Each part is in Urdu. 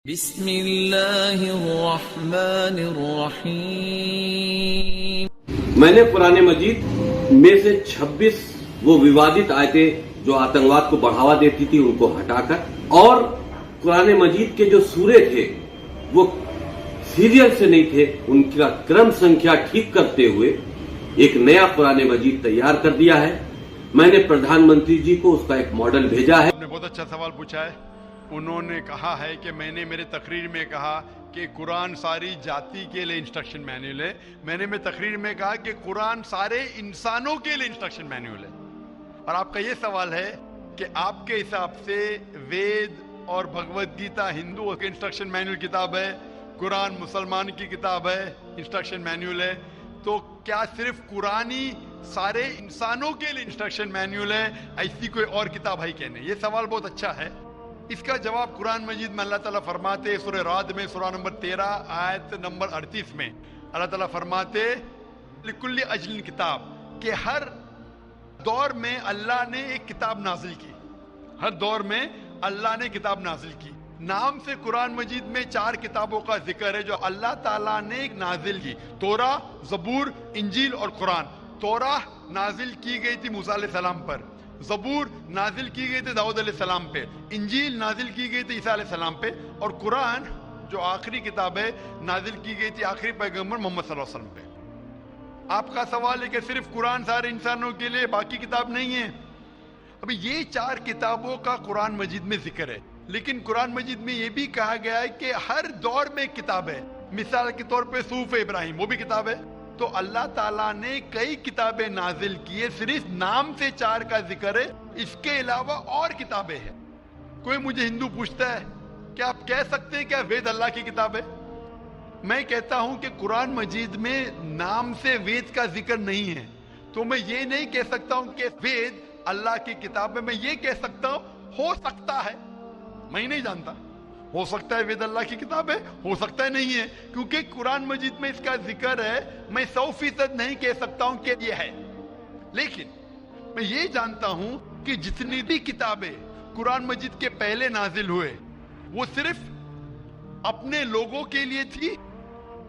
بسم اللہ الرحمن الرحیم۔ میں نے قرآن مجید میں سے 26 وہ ووادت آیتیں جو آتنکواد کو بڑھاوا دیتی تھی ان کو ہٹا کر، اور قرآن مجید کے جو سورے تھے وہ سیریل سے نہیں تھے، ان کا کرم سنکھیا ٹھیک کرتے ہوئے ایک نیا قرآن مجید تیار کر دیا ہے۔ میں نے پردھان منتری جی کو اس کا ایک ماڈل بھیجا ہے۔ آپ نے بہت اچھا سوال پوچھا ہے۔ انہوں نے کہا ہے کہ میں نے میرے تقریر میں کہا کہ قرآن ساری جاتی کے لیے انسٹرکشن مینیول ہے۔ میں نے تقریر میں کہا کہ قرآن سارے انسانوں کے لیے انسٹرکشن مینیول ہے۔ اور آپ کا یہ سوال ہے کہ آپ کے حساب سے وید اور بھگوت گیتا ہندو کے انسٹرکشن مینیول کتاب ہے، قرآن مسلمان کی کتاب ہے، انسٹرکشن مینیول ہے، تو کیا صرف قرآن ہی سارے انسانوں کے لیے انسٹرکشن مینیول ہے؟ ایسی کوئی اور کتاب ہے کہ نہیں؟ یہ سوال بہت اچھا ہے۔ اس کا جواب قرآن مجید میں اللہ تعالیٰ فرماتے، سورہ رعد میں سورہ نمبر 13 آیت نمبر 38 میں اللہ تعالیٰ فرماتے لکل اجل کتاب، کہ ہر دور میں اللہ نے ایک کتاب نازل کی، ہر دور میں اللہ نے کتاب نازل کی۔ نام سے قرآن مجید میں 4 کتابوں کا ذکر ہے جو اللہ تعالیٰ نے ایک نازل کی، توراہ، زبور، انجیل اور قرآن۔ توراہ نازل کی گئی تھی موسیٰ علیہ السلام پر، زبور نازل کی گئی تھی داؤد علیہ السلام پہ، انجیل نازل کی گئی تھی عیسیٰ علیہ السلام پہ، اور قرآن جو آخری کتاب ہے نازل کی گئی تھی آخری پیغمبر محمد صلی اللہ علیہ وسلم پہ۔ آپ کا سوال ہے کہ صرف قرآن سارے انسانوں کے لیے، باقی کتاب نہیں ہے؟ ابھی یہ 4 کتابوں کا قرآن مجید میں ذکر ہے، لیکن قرآن مجید میں یہ بھی کہا گیا ہے کہ ہر دور میں ایک کتاب ہے۔ مثال کے طور پہ صحف ابراہیم وہ بھی کتاب ہے۔ تو اللہ تعالیٰ نے کئی کتابیں نازل کی ہے، صرف نام سے 4 کا ذکر ہے، اس کے علاوہ اور کتابیں ہیں۔ کوئی مجھے ہندو پوچھتا ہے کہ آپ کہہ سکتے ہیں کیا وید اللہ کی کتاب ہے؟ میں کہتا ہوں کہ قرآن مجید میں نام سے وید کا ذکر نہیں ہے، تو میں یہ نہیں کہہ سکتا ہوں کہ وید اللہ کی کتاب ہے۔ میں یہ کہہ سکتا ہوں ہو سکتا ہے، میں نہیں جانتا، ہو سکتا ہے وید اللہ کی کتاب ہے، ہو سکتا ہے نہیں ہے، کیونکہ قرآن مجید میں اس کا ذکر ہے۔ میں 100% نہیں کہہ سکتا ہوں کہ یہ ہے، لیکن میں یہ جانتا ہوں کہ جتنی بھی کتابیں قرآن مجید کے پہلے نازل ہوئے وہ صرف اپنے لوگوں کے لیے تھی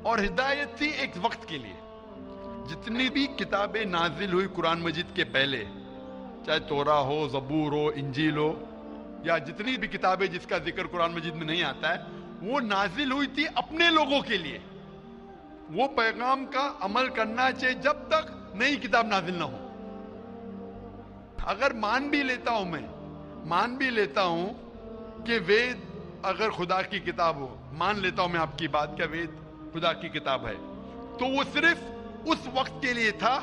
اور ہدایت تھی ایک وقت کے لیے۔ جتنی بھی کتابیں نازل ہوئی قرآن مجید کے پہلے، چاہے توراہ ہو، زبور ہو، انجیل ہو، یا جتنی بھی کتابیں جس کا ذکر قرآن مجید میں نہیں آتا ہے، وہ نازل ہوئی تھی اپنے لوگوں کے لیے۔ وہ پیغام کا عمل کرنا چاہیے جب تک نئی کتاب نازل نہ ہو۔ اگر مان بھی لیتا ہوں کہ وید اگر خدا کی کتاب ہو، مان لیتا ہوں میں آپ کی بات کہ وید خدا کی کتاب ہے، تو وہ صرف اس وقت کے لیے تھا،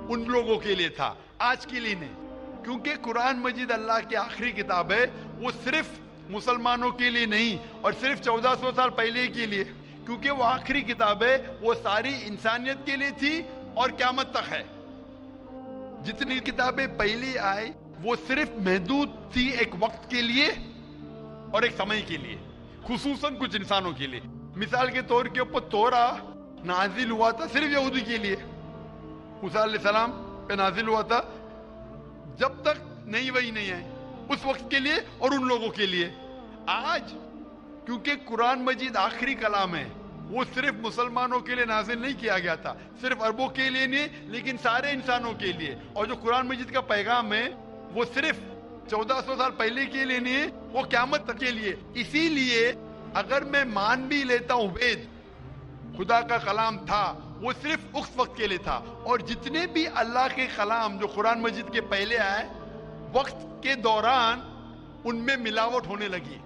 ان لوگوں کے لیے تھا، آج کے لیے نہیں۔ کیونکہ قرآن مجید اللہ کی آخری کتاب ہے، وہ صرف مسلمانوں کے لیے نہیں اور صرف 1400 سال پہلے کے لیے، کیونکہ وہ آخری کتاب ہے، وہ ساری انسانیت کے لیے تھی اور قیامت تک ہے۔ جتنی کتابیں پہلے آئی وہ صرف محدود تھی ایک وقت کے لیے اور ایک سمے کے لیے، خصوصاً کچھ انسانوں کے لیے۔ مثال کے طور کے اوپر توراہ نازل ہوا تھا صرف یہودی کے لیے، موسیٰ علیہ السلام پہ نازل ہوا تھا جب تک نئی وحی نہیں آئی، اس وقت کے لیے اور ان لوگوں کے لیے۔ آج کیونکہ قرآن مجید آخری کلام ہے، وہ صرف مسلمانوں کے لیے نازل نہیں کیا گیا تھا، صرف عربوں کے لیے نہیں لیکن سارے انسانوں کے لیے۔ اور جو قرآن مجید کا پیغام ہے وہ صرف 1400 سال پہلے کے لیے نہیں، وہ قیامت تک کے لیے۔ اسی لیے اگر میں مان بھی لیتا ہوں وید خدا کا کلام تھا، وہ صرف اس وقت کے لیے تھا، اور جتنے بھی اللہ کے کلام جو قرآن مجید کے پہلے آئے، وقت کے دوران ان میں ملاوٹ ہونے لگی۔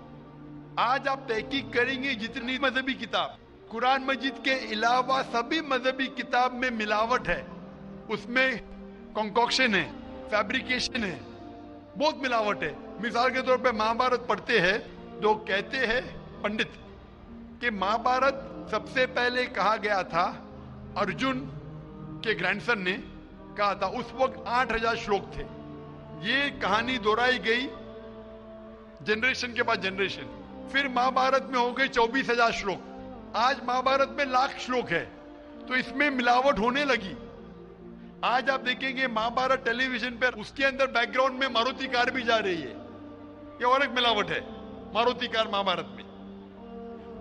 آج آپ تحقیق کریں گے جتنی مذہبی کتاب قرآن مجید کے علاوہ سبھی مذہبی کتاب میں ملاوٹ ہے، اس میں کنکوکشن ہے، فیبریکیشن ہے، بہت ملاوٹ ہے۔ مثال کے طور پہ مہابھارت پڑھتے ہیں، جو کہتے ہیں پنڈت کہ مہابھارت سب سے پہلے کہا گیا تھا، ارجن کے گرینڈ سن نے کہا تھا، اس وقت 8000 شلوک تھے۔ یہ کہانی دہرائی گئی جنریشن کے بعد جنریشن، پھر مہابھارت میں ہو گئی 24000 شلوک، آج مہابھارت میں 1,00,000 شلوک ہے، تو اس میں ملاوٹ ہونے لگی۔ آج آپ دیکھیں گے مہابھارت ٹیلی ویژن پر، اس کے اندر بیک گراؤنڈ میں ماروتی کار بھی جا رہی ہے، یہ اور ایک ملاوٹ ہے ماروتی کار مہابھارت میں۔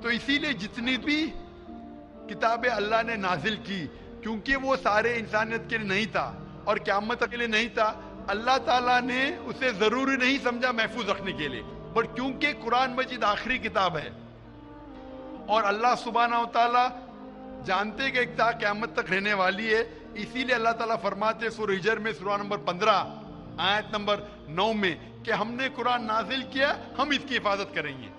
تو اسی لیے جتنی بھی کتابیں اللہ نے نازل کی، کیونکہ وہ سارے انسانیت کے لیے نہیں تھا اور قیامت تک کے لیے نہیں تھا، اللہ تعالیٰ نے اسے ضروری نہیں سمجھا محفوظ رکھنے کے لیے، بٹ کیونکہ قرآن مجید آخری کتاب ہے اور اللہ سبحانہ و تعالیٰ جانتے کہ ایک تا قیامت تک رہنے والی ہے، اسی لیے اللہ تعالیٰ فرماتے سورہ ہجر میں سورہ نمبر 15 آیت نمبر 9 میں کہ ہم نے قرآن نازل کیا، ہم اس کی حفاظت کریں گے۔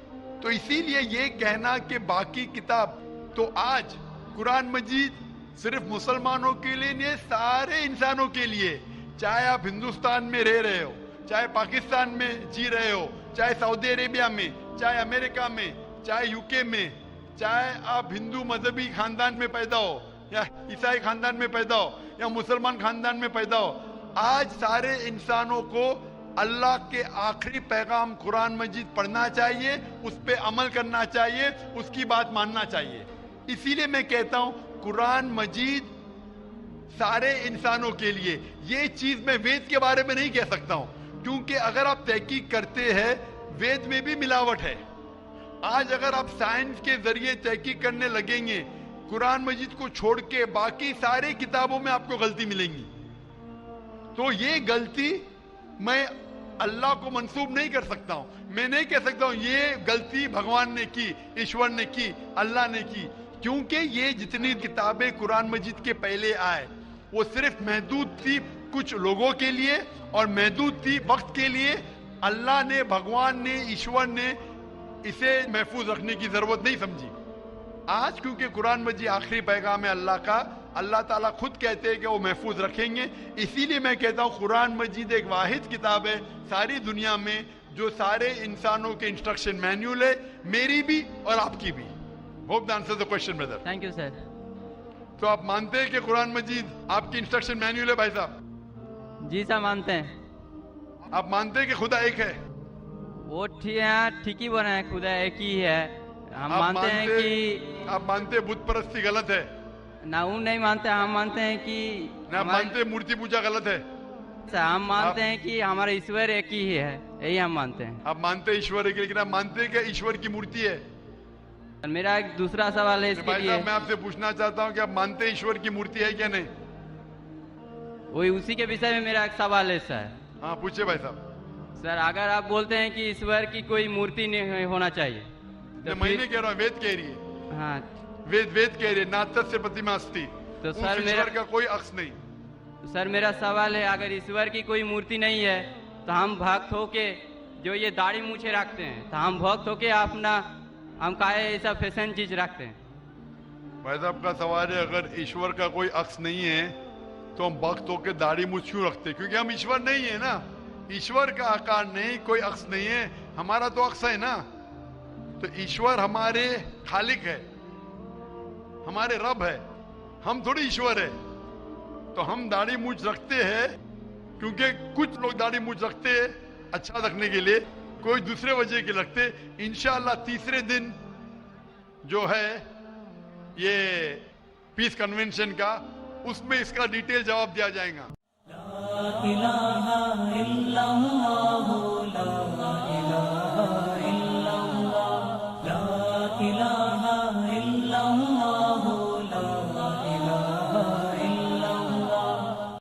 تو اسی لیے یہ کہنا کہ باقی کتاب، تو آج قرآن مجید صرف مسلمانوں کے لیے نہیں، سارے انسانوں کے لیے، چاہے آپ ہندوستان میں رہ رہے ہو، چاہے پاکستان میں جی رہے ہو، چاہے سعودی عربیہ میں، چاہے امریکہ میں، چاہے یو کے میں، چاہے آپ ہندو مذہبی خاندان میں پیدا ہو یا عیسائی خاندان میں پیدا ہو یا مسلمان خاندان میں پیدا ہو، آج سارے انسانوں کو اللہ کے آخری پیغام قرآن مجید پڑھنا چاہیے، اس پہ عمل کرنا چاہیے، اس کی بات ماننا چاہیے۔ اسی لیے میں کہتا ہوں قرآن مجید سارے انسانوں کے لیے، یہ چیز میں وید کے بارے میں نہیں کہہ سکتا ہوں، کیونکہ اگر آپ تحقیق کرتے ہیں وید میں بھی ملاوٹ ہے۔ آج اگر آپ سائنس کے ذریعے تحقیق کرنے لگیں گے، قرآن مجید کو چھوڑ کے باقی سارے کتابوں میں آپ کو غلطی ملیں گی، تو یہ غلطی میں اللہ کو منسوب نہیں کر سکتا ہوں، میں نہیں کہہ سکتا ہوں یہ غلطی بھگوان نے کی، ایشور نے کی، اللہ نے کی، کیونکہ یہ جتنی کتابیں قرآن مجید کے پہلے آئے وہ صرف محدود تھی کچھ لوگوں کے لیے اور محدود تھی وقت کے لیے۔ اللہ نے، بھگوان نے، ایشور نے اسے محفوظ رکھنے کی ضرورت نہیں سمجھی۔ آج کیونکہ قرآن مجید آخری پیغام ہے اللہ کا، اللہ تعالیٰ خود کہتے ہیں کہ وہ محفوظ رکھیں گے، اسی لیے میں کہتا ہوں قرآن مجید ایک واحد کتاب ہے ساری دنیا میں جو سارے انسانوں کے انسٹرکشن مینیول ہے، میری بھی اور آپ کی بھی۔ Hope the answer the question brother. Thank you sir. تو آپ مانتے ہیں کہ قرآن مجید آپ کی انسٹرکشن مینیول ہے بھائی صاحب؟ جی سر مانتے ہیں۔ آپ مانتے ہیں کہ خدا ایک ہے؟ وہ ٹھیک ہی بنا ہے، خدا ایک ہی ہے۔ ہم مانتے ہیں کہ آپ مانتے بت پرستی غلط ہے؟ نہ وہ نہیں مانتے، ہم مانتے ہیں کہ نہ مانتے مورتی پوجا غلط ہے؟ ہم مانتے ہیں کہ ہمارا ایشور ایک ہی ہے، یہی ہم مانتے ہیں۔ آپ مانتے ہیں ایشور ایک، لیکن آپ مانتے ہیں کہ ایشور کی مورتی ہے؟ میرا ایک دوسرا سوال ہے اس کے بھائی لیے، صاحب میں آپ سے پوچھنا چاہتا ہوں کہ آپ مانتے ہیں ایشور کی مورتی ہے کیا نہیں؟ وہی اسی کے وشے میں میرا ایک سوال ہے سر۔ ہاں پوچھے بھائی صاحب۔ سر اگر آپ بولتے ہیں کہ ایشور کی کوئی مورتی نہیں ہونا چاہیے تو میں نہیں کہہ رہا ہوں، وید کہہ رہی ہے، ہاں وید کہہ رہی ہے، ناتت سے پرتیما استی، تو اس سر ایشور کا کوئی عکس نہیں۔ سر میرا سوال ہے اگر ایشور کی کوئی مورتی نہیں ہے تو ہم بھکت ہو کے جو یہ داڑھی مونچھے رکھتے ہیں تو ہم بھکت ہو کے اپنا ہم کاہے ایسا فیشن چیز رکھتے ہیں؟ بھائی صاحب کا سوال ہے اگر ایشور کا کوئی عکس نہیں ہے تو ہم بھکت ہو کے داڑھی مونچھ کیوں رکھتے؟ کیونکہ ہم ایشور نہیں ہے نا، ایشور کا آکار نہیں، کوئی عکس نہیں ہے، ہمارا تو عکس ہے نا۔ تو ایشور ہمارے خالق ہے، ہمارے رب ہے، ہم تھوڑی ایشور ہے۔ تو ہم داڑھی مونچھ رکھتے ہیں کیونکہ کچھ لوگ داڑھی مونچھ رکھتے ہیں اچھا رکھنے کے لیے، کوئی دوسرے وجہ کے رکھتے۔ انشاءاللہ تیسرے دن جو ہے یہ پیس کنونشن کا، اس میں اس کا ڈیٹیل جواب دیا جائے گا۔ لا الہ الا